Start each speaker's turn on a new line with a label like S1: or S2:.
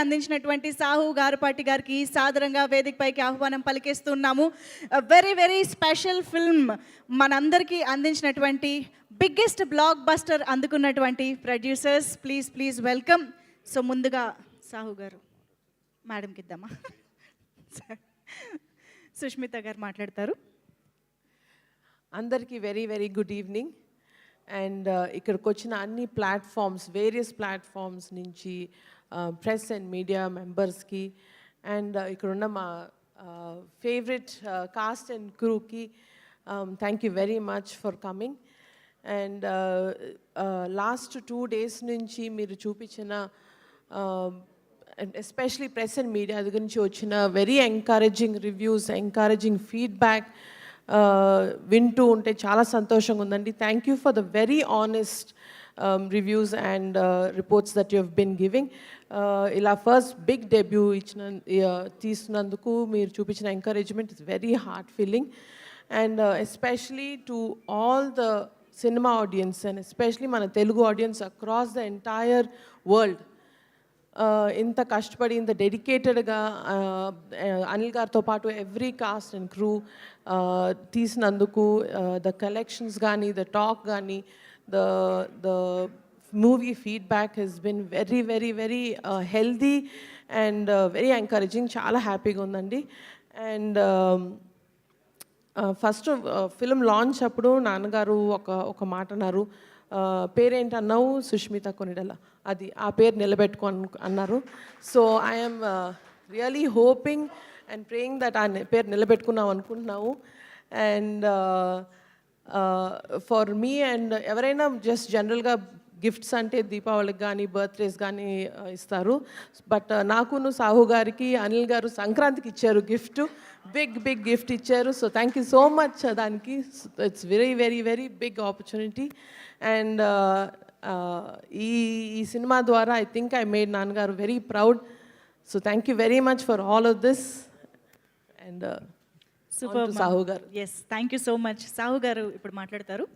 S1: అందించినటువంటి సాహు గారుపాటి గారికి సాదరంగా వేదికపైకి ఆహ్వానం పలికేస్తున్నాము. వెరీ వెరీ స్పెషల్ ఫిల్మ్ మనందరికీ అందించినటువంటి బిగ్గెస్ట్ బ్లాక్ బస్టర్ అందుకున్నటువంటి producers. Please please welcome. So ముందుగా సాహు గారు మేడంకి ఇద్దామా? సుష్మిత గారు మాట్లాడతారు.
S2: అందరికీ very very good evening. And ఇక్కడికి వచ్చిన అన్ని ప్లాట్ఫామ్స్, వేరియస్ ప్లాట్ఫామ్స్ నుంచి ప్రెస్ అండ్ మీడియా మెంబర్స్కి అండ్ ఇక్కడున్న మా ఫేవరెట్ కాస్ట్ అండ్ క్రూకి thank you very much for coming. And last 2 days నుంచి మీరు చూపించిన ఎస్పెషలీ ప్రెస్ అండ్ మీడియా గురించి వచ్చిన very encouraging reviews, encouraging feedback వింటూ ఉంటే చాలా సంతోషంగా ఉందండి. Thank you for the very honest reviews and reports that you have been giving. ఇలా ఫస్ట్ బిగ్ డెబ్యూ తీసినందుకు మీరు చూపించిన encouragement is very heart feeling. And especially to all the cinema audience and especially మన Telugu audience across the entire world, ఇంత కష్టపడి ఇంత డెడికేటెడ్గా అనిల్ గారితో పాటు ఎవ్రీ కాస్ట్ అండ్ క్రూ తీసినందుకు ద కలెక్షన్స్ కానీ, ద టాక్ కానీ, the movie feedback has been very very very healthy and very encouraging. చాలా హ్యాపీగా ఉందండి. అండ్ ఫస్ట్ ఫిల్మ్ లాంచ్ అప్పుడు నాన్నగారు ఒక మాట అన్నారు, పేరేంటన్నావు? సుష్మిత కొనిడల. అది ఆ పేరు నిలబెట్టుకో అన్నారు. So I'm really hoping and praying that ఆ పేరు నిలబెట్టుకున్నాం అనుకుంటున్నాము. అండ్ ఫర్ మీ అండ్ ఎవరైనా జస్ట్ జనరల్గా గిఫ్ట్స్ అంటే దీపావళికి కానీ బర్త్డేస్ కానీ ఇస్తారు. బట్ నాకును సాహు గారికి అనిల్ గారు సంక్రాంతికి ఇచ్చారు గిఫ్ట్, బిగ్ గిఫ్ట్ ఇచ్చారు. So thank you so much దానికి. It's very very very big opportunity. And ఈ సినిమా ద్వారా ఐ థింక్ ఐ మేడ్ నాన్నగారు very proud. So thank you very much for all of this. And
S1: super
S2: Sahu గారు.
S1: Yes, thank you so much. Sahu గారు ఇప్పుడు మాట్లాడతారు.